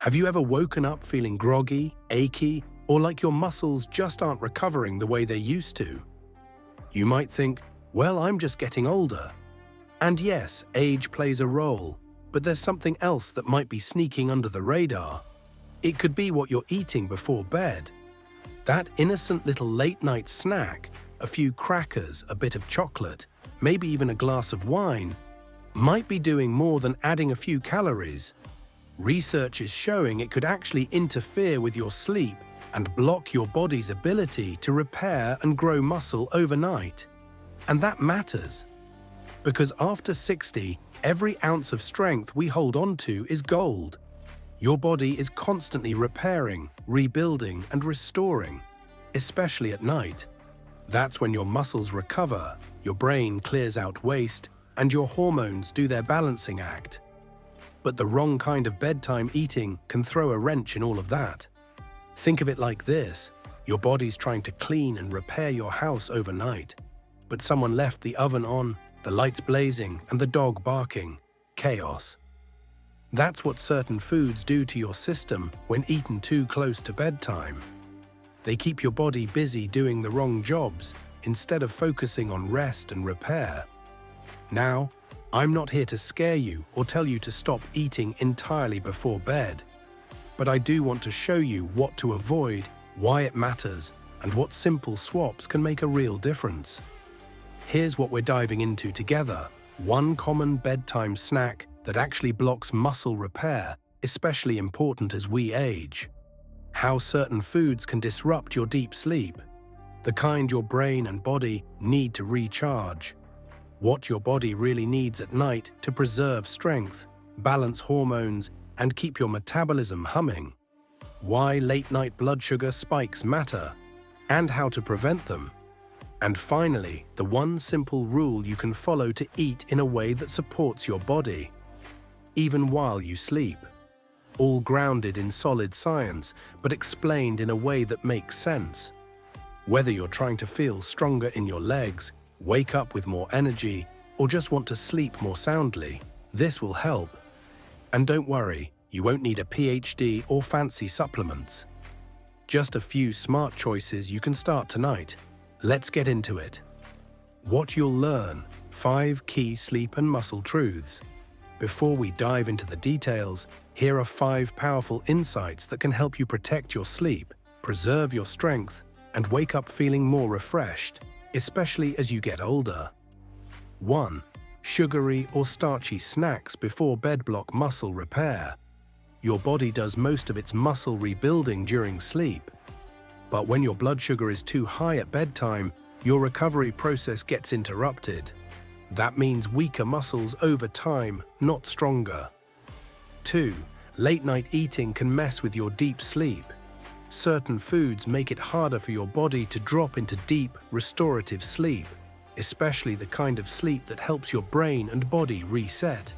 Have you ever woken up feeling groggy, achy, or like your muscles just aren't recovering the way they used to? You might think, well, I'm just getting older. And yes, age plays a role, but there's something else that might be sneaking under the radar. It could be what you're eating before bed. That innocent little late-night snack, a few crackers, a bit of chocolate, maybe even a glass of wine, might be doing more than adding a few calories. Research is showing it could actually interfere with your sleep and block your body's ability to repair and grow muscle overnight. And that matters, because after 60, every ounce of strength we hold on to is gold. Your body is constantly repairing, rebuilding, and restoring, especially at night. That's when your muscles recover, your brain clears out waste, and your hormones do their balancing act. But the wrong kind of bedtime eating can throw a wrench in all of that. Think of it like this: your body's trying to clean and repair your house overnight, but someone left the oven on, the lights blazing, and the dog barking. Chaos. That's what certain foods do to your system when eaten too close to bedtime. They keep your body busy doing the wrong jobs instead of focusing on rest and repair. Now, I'm not here to scare you or tell you to stop eating entirely before bed, but I do want to show you what to avoid, why it matters, and what simple swaps can make a real difference. Here's what we're diving into together: one common bedtime snack that actually blocks muscle repair, especially important as we age. How certain foods can disrupt your deep sleep, the kind your brain and body need to recharge, what your body really needs at night to preserve strength, balance hormones, and keep your metabolism humming, why late-night blood sugar spikes matter, and how to prevent them. And finally, the one simple rule you can follow to eat in a way that supports your body, even while you sleep. All grounded in solid science, but explained in a way that makes sense. Whether you're trying to feel stronger in your legs, wake up with more energy, or just want to sleep more soundly, this will help. And don't worry, you won't need a PhD or fancy supplements. Just a few smart choices you can start tonight. Let's get into it. What you'll learn: 5 key sleep and muscle truths. Before we dive into the details, here are 5 powerful insights that can help you protect your sleep, preserve your strength, and wake up feeling more refreshed, especially as you get older. 1. Sugary or starchy snacks before bed block muscle repair. Your body does most of its muscle rebuilding during sleep. But when your blood sugar is too high at bedtime, your recovery process gets interrupted. That means weaker muscles over time, not stronger. 2. Late-night eating can mess with your deep sleep. Certain foods make it harder for your body to drop into deep, restorative sleep, especially the kind of sleep that helps your brain and body reset.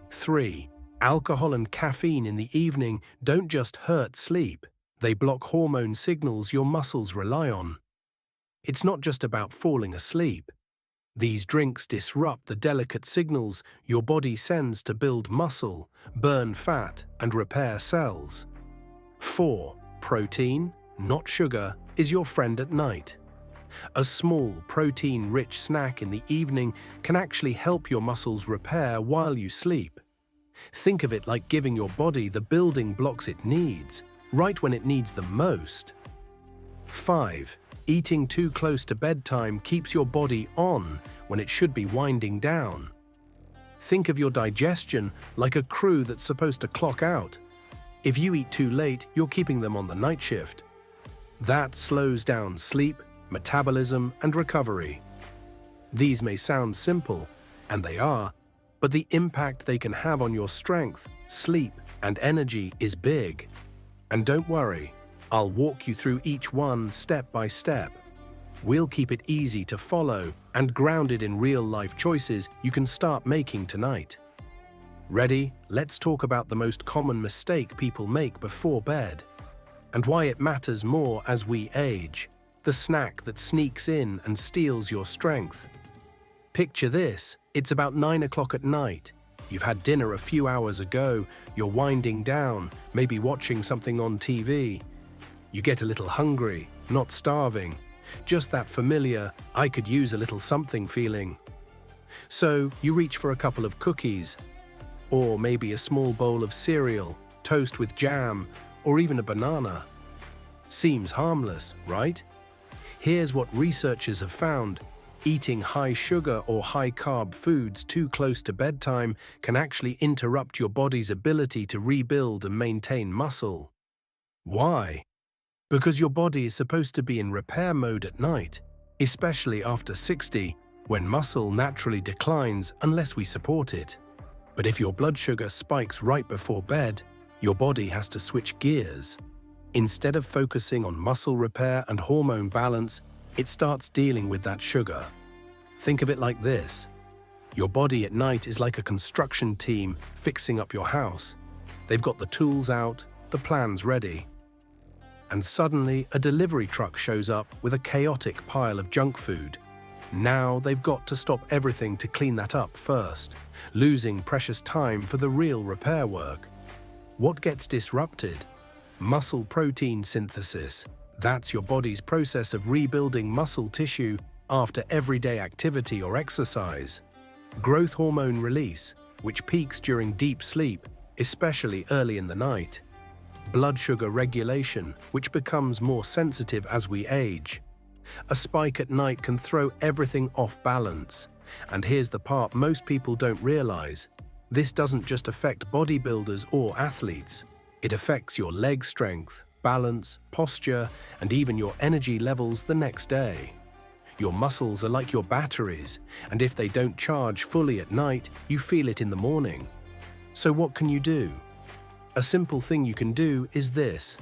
3. Alcohol and caffeine in the evening don't just hurt sleep, they block hormone signals your muscles rely on. It's not just about falling asleep. These drinks disrupt the delicate signals your body sends to build muscle, burn fat, and repair cells. 4. Protein, not sugar, is your friend at night. A small, protein-rich snack in the evening can actually help your muscles repair while you sleep. Think of it like giving your body the building blocks it needs, right when it needs them most. 5. Eating too close to bedtime keeps your body on when it should be winding down. Think of your digestion like a crew that's supposed to clock out. If you eat too late, you're keeping them on the night shift. That slows down sleep, metabolism, and recovery. These may sound simple, and they are, but the impact they can have on your strength, sleep, and energy is big. And don't worry, I'll walk you through each one step by step. We'll keep it easy to follow and grounded in real-life choices you can start making tonight. Ready? Let's talk about the most common mistake people make before bed, and why it matters more as we age. The snack that sneaks in and steals your strength. Picture this: it's about 9 o'clock at night. You've had dinner a few hours ago, you're winding down, maybe watching something on TV. You get a little hungry, not starving, just that familiar, I could use a little something feeling. So you reach for a couple of cookies, or maybe a small bowl of cereal, toast with jam, or even a banana. Seems harmless, right? Here's what researchers have found. Eating high-sugar or high-carb foods too close to bedtime can actually interrupt your body's ability to rebuild and maintain muscle. Why? Because your body is supposed to be in repair mode at night, especially after 60, when muscle naturally declines unless we support it. But if your blood sugar spikes right before bed, your body has to switch gears. Instead of focusing on muscle repair and hormone balance, it starts dealing with that sugar. Think of it like this. Your body at night is like a construction team fixing up your house. They've got the tools out, the plans ready. And suddenly, a delivery truck shows up with a chaotic pile of junk food. Now they've got to stop everything to clean that up first, losing precious time for the real repair work. What gets disrupted? Muscle protein synthesis. That's your body's process of rebuilding muscle tissue after everyday activity or exercise. Growth hormone release, which peaks during deep sleep, especially early in the night. Blood sugar regulation, which becomes more sensitive as we age. A spike at night can throw everything off balance. And here's the part most people don't realize. This doesn't just affect bodybuilders or athletes. It affects your leg strength, balance, posture, and even your energy levels the next day. Your muscles are like your batteries, and if they don't charge fully at night, you feel it in the morning. So what can you do? A simple thing you can do is this.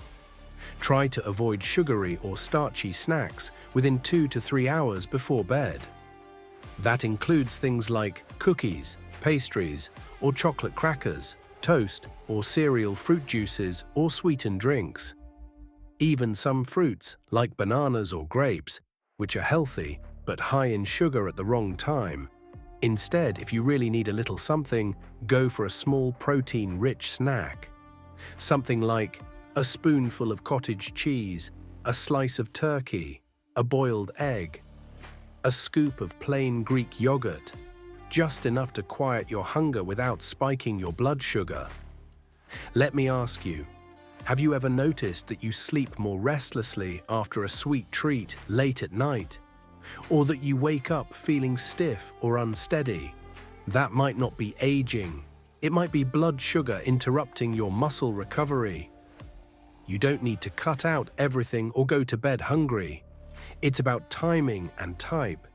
Try to avoid sugary or starchy snacks within 2 to 3 hours before bed. That includes things like cookies, pastries, or chocolate crackers, toast or cereal, fruit juices, or sweetened drinks. Even some fruits, like bananas or grapes, which are healthy but high in sugar at the wrong time. Instead, if you really need a little something, go for a small protein-rich snack. Something like a spoonful of cottage cheese, a slice of turkey, a boiled egg, a scoop of plain Greek yogurt, just enough to quiet your hunger without spiking your blood sugar. Let me ask you, have you ever noticed that you sleep more restlessly after a sweet treat late at night? Or that you wake up feeling stiff or unsteady? That might not be aging. It might be blood sugar interrupting your muscle recovery. You don't need to cut out everything or go to bed hungry. It's about timing and type.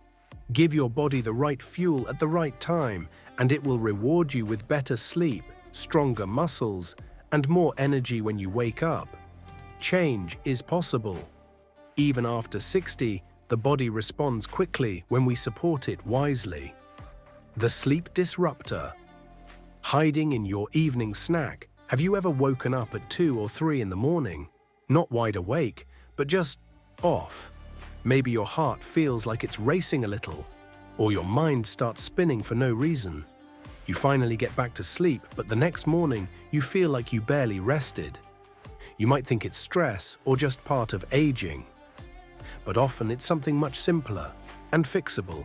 Give your body the right fuel at the right time, and it will reward you with better sleep, stronger muscles, and more energy when you wake up. Change is possible. Even after 60, the body responds quickly when we support it wisely. The sleep disruptor. Hiding in your evening snack. Have you ever woken up at 2 or 3 in the morning? Not wide awake, but just off. Maybe your heart feels like it's racing a little, or your mind starts spinning for no reason. You finally get back to sleep, but the next morning you feel like you barely rested. You might think it's stress or just part of aging. But often it's something much simpler and fixable.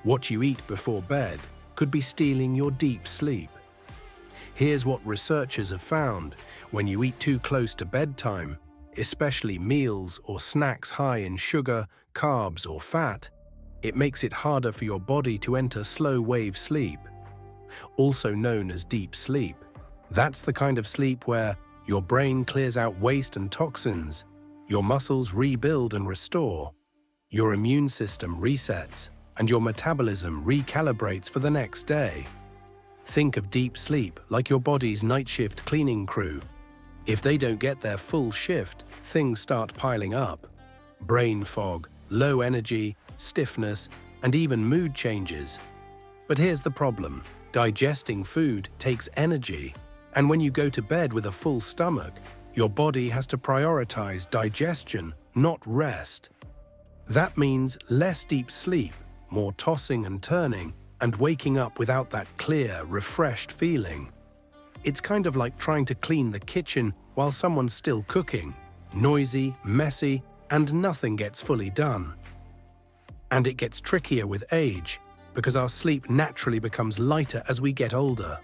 What you eat before bed could be stealing your deep sleep. Here's what researchers have found. When you eat too close to bedtime, especially meals or snacks high in sugar, carbs, or fat, it makes it harder for your body to enter slow-wave sleep, also known as deep sleep. That's the kind of sleep where your brain clears out waste and toxins, your muscles rebuild and restore, your immune system resets, and your metabolism recalibrates for the next day. Think of deep sleep like your body's night shift cleaning crew. If they don't get their full shift, things start piling up. Brain fog, low energy, stiffness, and even mood changes. But here's the problem. Digesting food takes energy, and when you go to bed with a full stomach, your body has to prioritize digestion, not rest. That means less deep sleep, more tossing and turning, and waking up without that clear, refreshed feeling. It's kind of like trying to clean the kitchen while someone's still cooking. Noisy, messy, and nothing gets fully done. And it gets trickier with age, because our sleep naturally becomes lighter as we get older.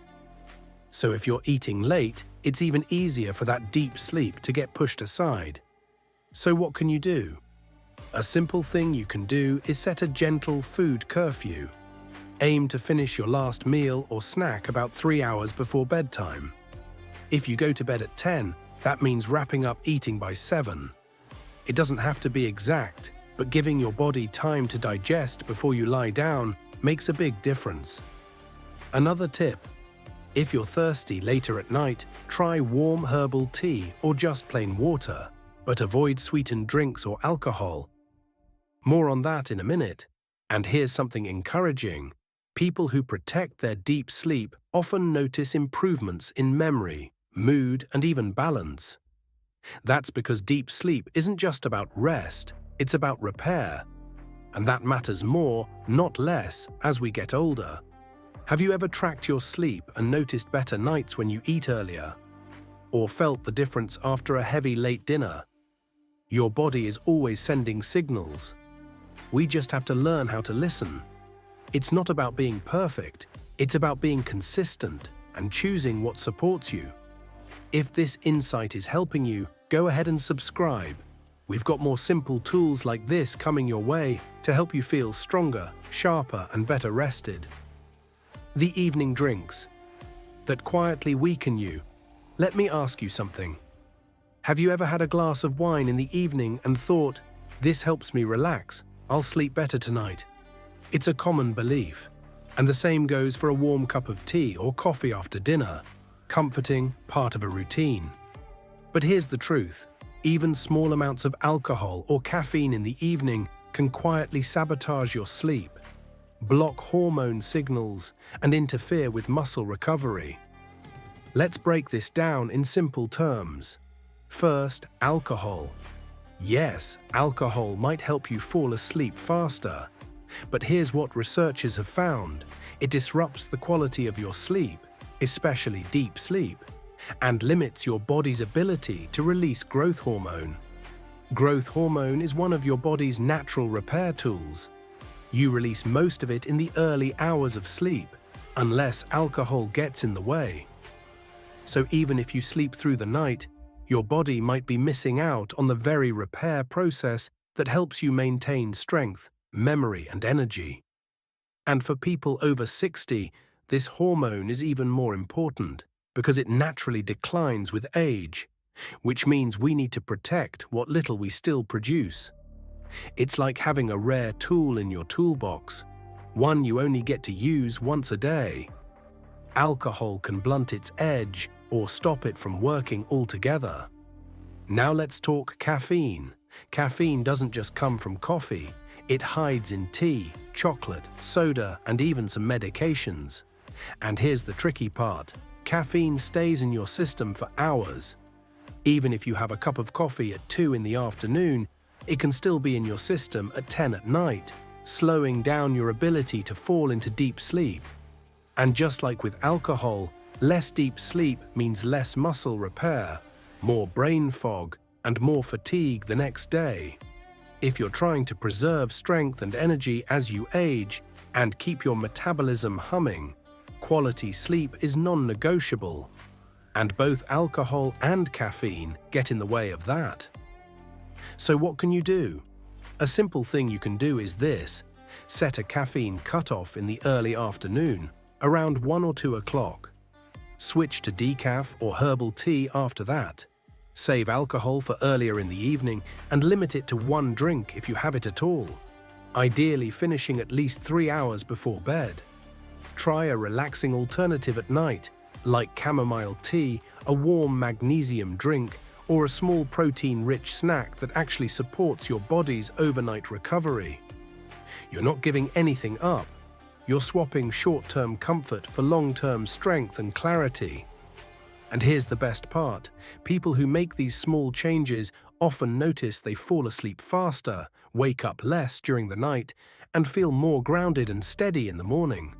So if you're eating late, it's even easier for that deep sleep to get pushed aside. So what can you do? A simple thing you can do is set a gentle food curfew. Aim to finish your last meal or snack about 3 hours before bedtime. If you go to bed at 10, that means wrapping up eating by 7. It doesn't have to be exact, but giving your body time to digest before you lie down makes a big difference. Another tip: if you're thirsty later at night, try warm herbal tea or just plain water, but avoid sweetened drinks or alcohol. More on that in a minute. And here's something encouraging. People who protect their deep sleep often notice improvements in memory, mood, and even balance. That's because deep sleep isn't just about rest, it's about repair. And that matters more, not less, as we get older. Have you ever tracked your sleep and noticed better nights when you eat earlier? Or felt the difference after a heavy late dinner? Your body is always sending signals. We just have to learn how to listen. It's not about being perfect, it's about being consistent and choosing what supports you. If this insight is helping you, go ahead and subscribe. We've got more simple tools like this coming your way to help you feel stronger, sharper, and better rested. The evening drinks that quietly weaken you. Let me ask you something. Have you ever had a glass of wine in the evening and thought, "This helps me relax, I'll sleep better tonight"? It's a common belief. And the same goes for a warm cup of tea or coffee after dinner. Comforting, part of a routine. But here's the truth. Even small amounts of alcohol or caffeine in the evening can quietly sabotage your sleep, block hormone signals, and interfere with muscle recovery. Let's break this down in simple terms. First, alcohol. Yes, alcohol might help you fall asleep faster. But here's what researchers have found. It disrupts the quality of your sleep, especially deep sleep, and limits your body's ability to release growth hormone. Growth hormone is one of your body's natural repair tools. You release most of it in the early hours of sleep, unless alcohol gets in the way. So even if you sleep through the night, your body might be missing out on the very repair process that helps you maintain strength, memory, and energy. And for people over 60, this hormone is even more important because it naturally declines with age, which means we need to protect what little we still produce. It's like having a rare tool in your toolbox, one you only get to use once a day. Alcohol can blunt its edge or stop it from working altogether. Now let's talk caffeine. Caffeine doesn't just come from coffee. It hides in tea, chocolate, soda, and even some medications. And here's the tricky part. Caffeine stays in your system for hours. Even if you have a cup of coffee at 2 in the afternoon, it can still be in your system at 10 at night, slowing down your ability to fall into deep sleep. And just like with alcohol, less deep sleep means less muscle repair, more brain fog, and more fatigue the next day. If you're trying to preserve strength and energy as you age and keep your metabolism humming, quality sleep is non-negotiable. And both alcohol and caffeine get in the way of that. So what can you do? A simple thing you can do is this. Set a caffeine cutoff in the early afternoon, around 1 or 2 o'clock. Switch to decaf or herbal tea after that. Save alcohol for earlier in the evening and limit it to 1 drink if you have it at all, ideally finishing at least 3 hours before bed. Try a relaxing alternative at night, like chamomile tea, a warm magnesium drink, or a small protein-rich snack that actually supports your body's overnight recovery. You're not giving anything up. You're swapping short-term comfort for long-term strength and clarity. And here's the best part. People who make these small changes often notice they fall asleep faster, wake up less during the night, and feel more grounded and steady in the morning.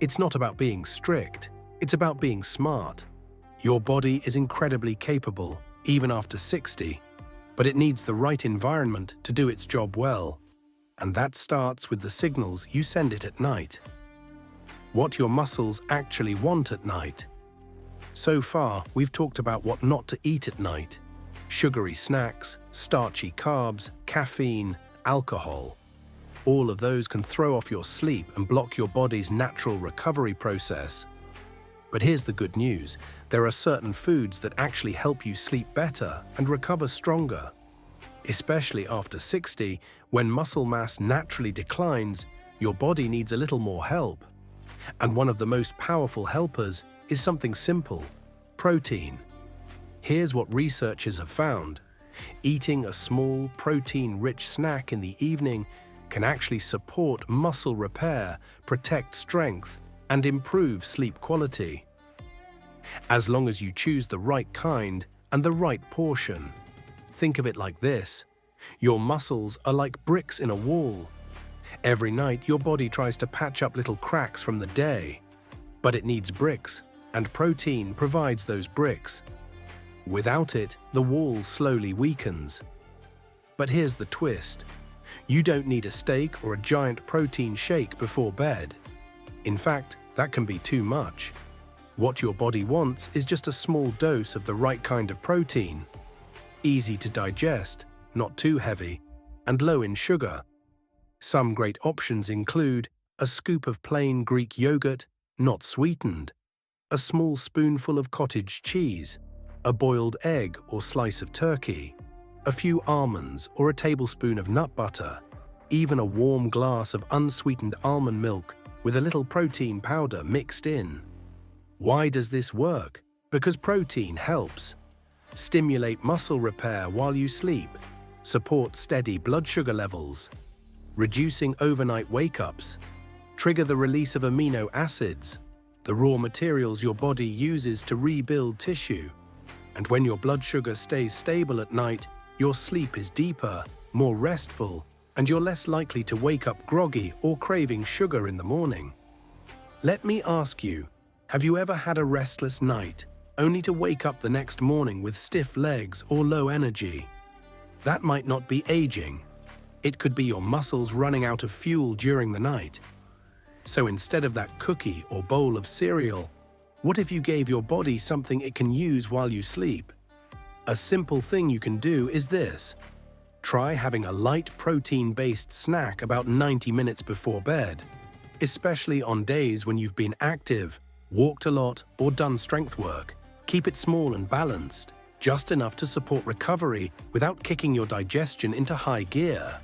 It's not about being strict, it's about being smart. Your body is incredibly capable, even after 60, but it needs the right environment to do its job well. And that starts with the signals you send it at night. What your muscles actually want at night. So far, we've talked about what not to eat at night. Sugary snacks, starchy carbs, caffeine, alcohol. All of those can throw off your sleep and block your body's natural recovery process. But here's the good news. There are certain foods that actually help you sleep better and recover stronger. Especially after 60, when muscle mass naturally declines, your body needs a little more help. And one of the most powerful helpers is something simple: protein. Here's what researchers have found. Eating a small, protein-rich snack in the evening can actually support muscle repair, protect strength, and improve sleep quality. As long as you choose the right kind and the right portion. Think of it like this. Your muscles are like bricks in a wall. Every night, your body tries to patch up little cracks from the day. But it needs bricks, and protein provides those bricks. Without it, the wall slowly weakens. But here's the twist. You don't need a steak or a giant protein shake before bed. In fact, that can be too much. What your body wants is just a small dose of the right kind of protein. Easy to digest, not too heavy, and low in sugar. Some great options include a scoop of plain Greek yogurt, not sweetened, a small spoonful of cottage cheese, a boiled egg or slice of turkey, a few almonds or a tablespoon of nut butter, even a warm glass of unsweetened almond milk with a little protein powder mixed in. Why does this work? Because protein helps stimulate muscle repair while you sleep, support steady blood sugar levels, reducing overnight wake-ups, trigger the release of amino acids, the raw materials your body uses to rebuild tissue. And when your blood sugar stays stable at night, your sleep is deeper, more restful, and you're less likely to wake up groggy or craving sugar in the morning. Let me ask you, have you ever had a restless night, only to wake up the next morning with stiff legs or low energy? That might not be aging. It could be your muscles running out of fuel during the night. So instead of that cookie or bowl of cereal, what if you gave your body something it can use while you sleep? A simple thing you can do is this. Try having a light protein-based snack about 90 minutes before bed, especially on days when you've been active, walked a lot, or done strength work. Keep it small and balanced, just enough to support recovery without kicking your digestion into high gear.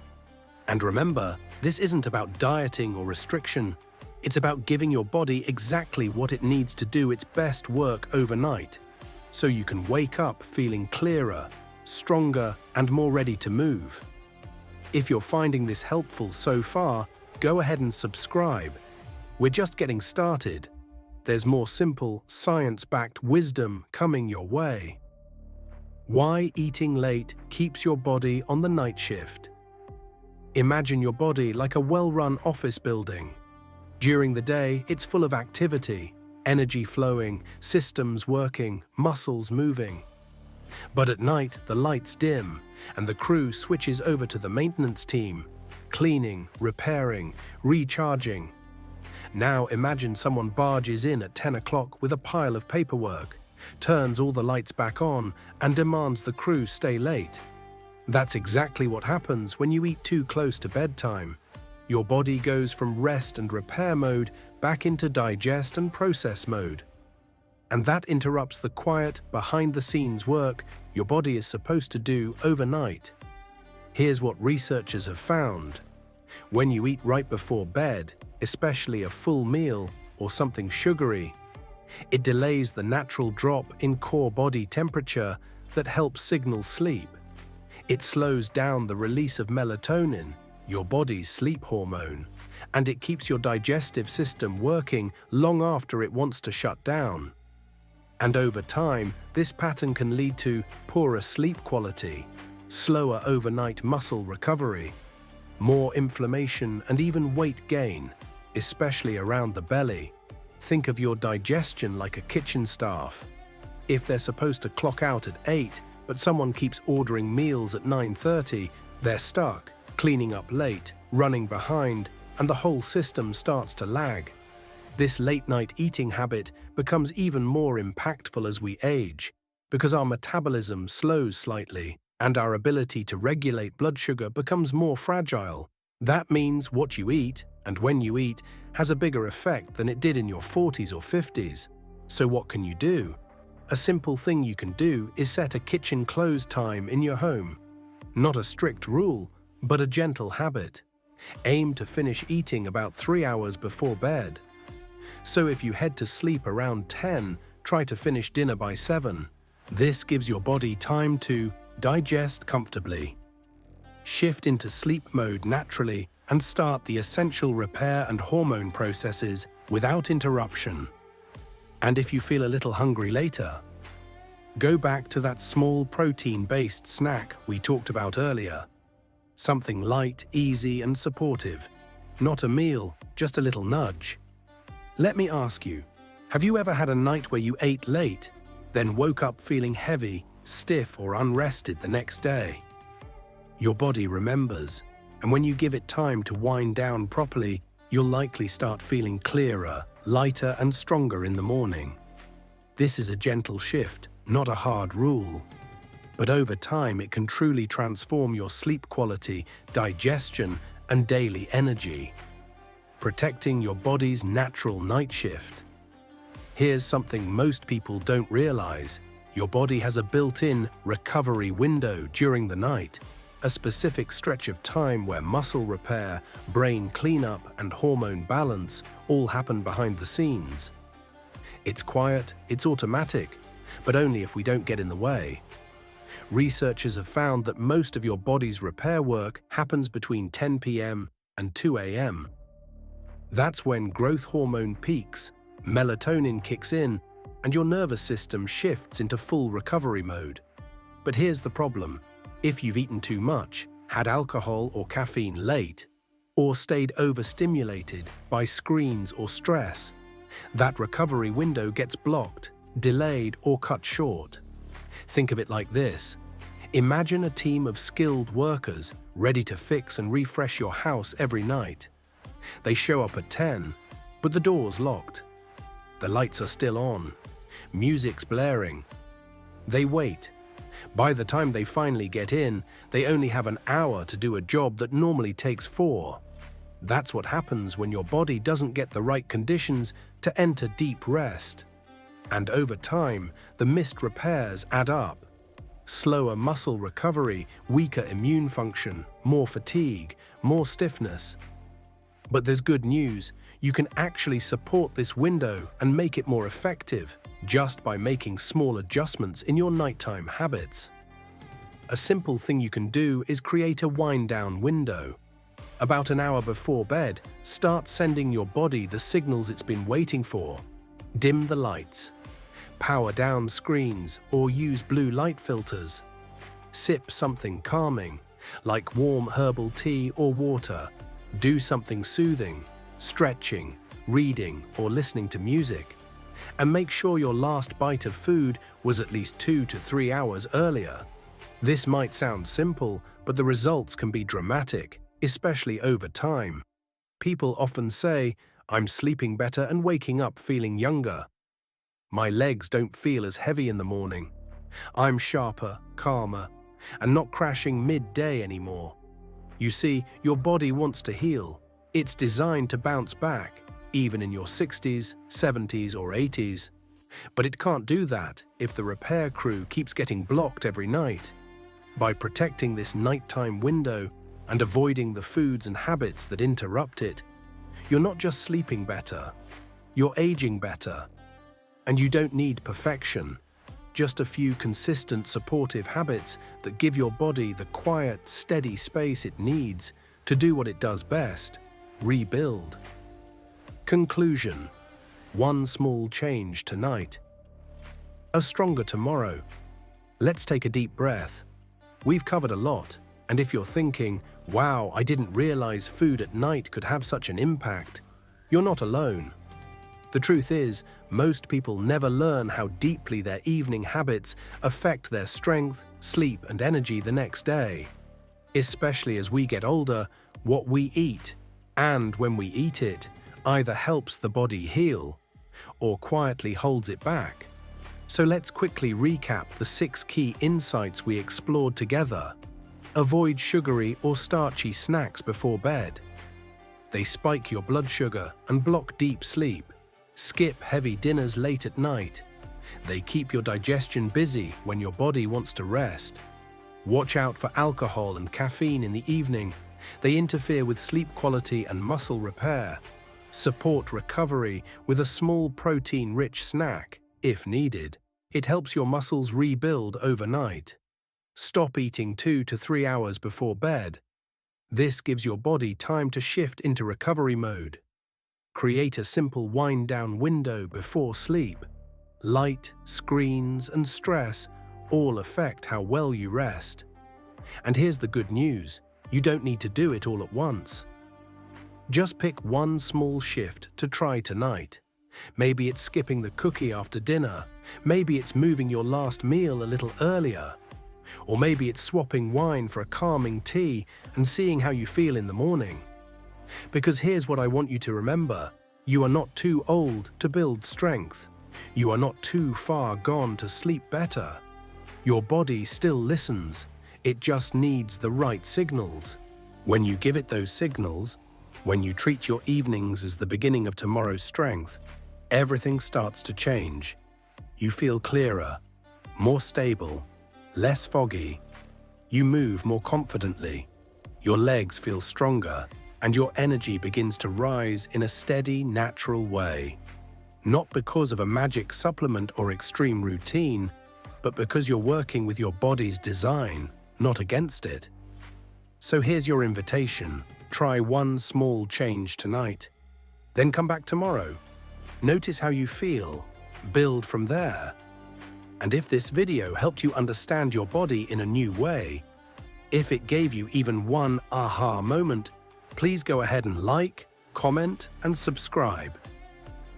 And remember, this isn't about dieting or restriction. It's about giving your body exactly what it needs to do its best work overnight, so you can wake up feeling clearer, stronger, and more ready to move. If you're finding this helpful so far, go ahead and subscribe. We're just getting started. There's more simple, science-backed wisdom coming your way. Why eating late keeps your body on the night shift. Imagine your body like a well-run office building. During the day, it's full of activity, energy flowing, systems working, muscles moving. But at night, the lights dim, and the crew switches over to the maintenance team, cleaning, repairing, recharging. Now imagine someone barges in at 10 o'clock with a pile of paperwork, turns all the lights back on, and demands the crew stay late. That's exactly what happens when you eat too close to bedtime. Your body goes from rest and repair mode back into digest and process mode. And that interrupts the quiet, behind-the-scenes work your body is supposed to do overnight. Here's what researchers have found. When you eat right before bed, especially a full meal or something sugary, it delays the natural drop in core body temperature that helps signal sleep. It slows down the release of melatonin, your body's sleep hormone, and it keeps your digestive system working long after it wants to shut down. And over time, this pattern can lead to poorer sleep quality, slower overnight muscle recovery, more inflammation, and even weight gain, especially around the belly. Think of your digestion like a kitchen staff. If they're supposed to clock out at 8, but someone keeps ordering meals at 9:30, they're stuck, cleaning up late, running behind, and the whole system starts to lag. This late-night eating habit becomes even more impactful as we age, because our metabolism slows slightly, and our ability to regulate blood sugar becomes more fragile. That means what you eat, and when you eat, has a bigger effect than it did in your 40s or 50s. So what can you do? A simple thing you can do is set a kitchen close time in your home. Not a strict rule, but a gentle habit. Aim to finish eating about 3 hours before bed. So if you head to sleep around 10, try to finish dinner by 7. This gives your body time to digest comfortably. Shift into sleep mode naturally and start the essential repair and hormone processes without interruption. And if you feel a little hungry later, go back to that small protein-based snack we talked about earlier. Something light, easy, and supportive. Not a meal, just a little nudge. Let me ask you, have you ever had a night where you ate late, then woke up feeling heavy, stiff, or unrested the next day? Your body remembers, and when you give it time to wind down properly, you'll likely start feeling clearer, lighter, and stronger in the morning. This is a gentle shift, not a hard rule. But over time, it can truly transform your sleep quality, digestion, and daily energy, protecting your body's natural night shift. Here's something most people don't realize. Your body has a built-in recovery window during the night, a specific stretch of time where muscle repair, brain cleanup, and hormone balance all happen behind the scenes. It's quiet, it's automatic, but only if we don't get in the way. Researchers have found that most of your body's repair work happens between 10 p.m. and 2 a.m. That's when growth hormone peaks, melatonin kicks in, and your nervous system shifts into full recovery mode. But here's the problem. If you've eaten too much, had alcohol or caffeine late, or stayed overstimulated by screens or stress, that recovery window gets blocked, delayed, or cut short. Think of it like this. Imagine a team of skilled workers ready to fix and refresh your house every night. They show up at 10, but the door's locked. The lights are still on. Music's blaring. They wait. By the time they finally get in, they only have an hour to do a job that normally takes 4. That's what happens when your body doesn't get the right conditions to enter deep rest. And over time, the missed repairs add up. Slower muscle recovery, weaker immune function, more fatigue, more stiffness. But there's good news. You can actually support this window and make it more effective just by making small adjustments in your nighttime habits. A simple thing you can do is create a wind-down window. About an hour before bed, start sending your body the signals it's been waiting for. Dim the lights. Power down screens or use blue light filters. Sip something calming, like warm herbal tea or water. Do something soothing, stretching, reading, or listening to music. And make sure your last bite of food was at least 2 to 3 hours earlier. This might sound simple, but the results can be dramatic, especially over time. People often say, "I'm sleeping better and waking up feeling younger. My legs don't feel as heavy in the morning. I'm sharper, calmer, and not crashing midday anymore." You see, your body wants to heal. It's designed to bounce back, even in your 60s, 70s, or 80s. But it can't do that if the repair crew keeps getting blocked every night. By protecting this nighttime window and avoiding the foods and habits that interrupt it, you're not just sleeping better, you're aging better. And you don't need perfection, just a few consistent supportive habits that give your body the quiet, steady space it needs to do what it does best: rebuild. Conclusion: one small change tonight, a stronger tomorrow. Let's take a deep breath. We've covered a lot, and if you're thinking, "Wow, I didn't realize food at night could have such an impact," you're not alone. The truth is, most people never learn how deeply their evening habits affect their strength, sleep, and energy the next day. Especially as we get older, what we eat, and when we eat it, either helps the body heal or quietly holds it back. So let's quickly recap the 6 key insights we explored together. Avoid sugary or starchy snacks before bed. They spike your blood sugar and block deep sleep. Skip heavy dinners late at night. They keep your digestion busy when your body wants to rest. Watch out for alcohol and caffeine in the evening. They interfere with sleep quality and muscle repair. Support recovery with a small protein-rich snack, if needed. It helps your muscles rebuild overnight. Stop eating 2 to 3 hours before bed. This gives your body time to shift into recovery mode. Create a simple wind-down window before sleep. Light, screens, and stress all affect how well you rest. And here's the good news: you don't need to do it all at once. Just pick one small shift to try tonight. Maybe it's skipping the cookie after dinner. Maybe it's moving your last meal a little earlier. Or maybe it's swapping wine for a calming tea and seeing how you feel in the morning. Because here's what I want you to remember: you are not too old to build strength. You are not too far gone to sleep better. Your body still listens. It just needs the right signals. When you give it those signals, when you treat your evenings as the beginning of tomorrow's strength, everything starts to change. You feel clearer, more stable, less foggy. You move more confidently. Your legs feel stronger, and your energy begins to rise in a steady, natural way. Not because of a magic supplement or extreme routine, but because you're working with your body's design, not against it. So here's your invitation. Try one small change tonight. Then come back tomorrow. Notice how you feel. Build from there. And if this video helped you understand your body in a new way, if it gave you even one aha moment, please go ahead and like, comment, and subscribe.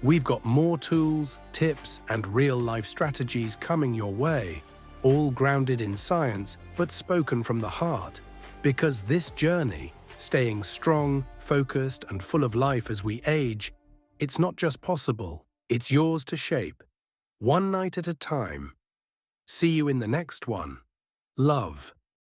We've got more tools, tips, and real-life strategies coming your way, all grounded in science but spoken from the heart. Because this journey, staying strong, focused, and full of life as we age, it's not just possible, it's yours to shape, one night at a time. See you in the next one. Love.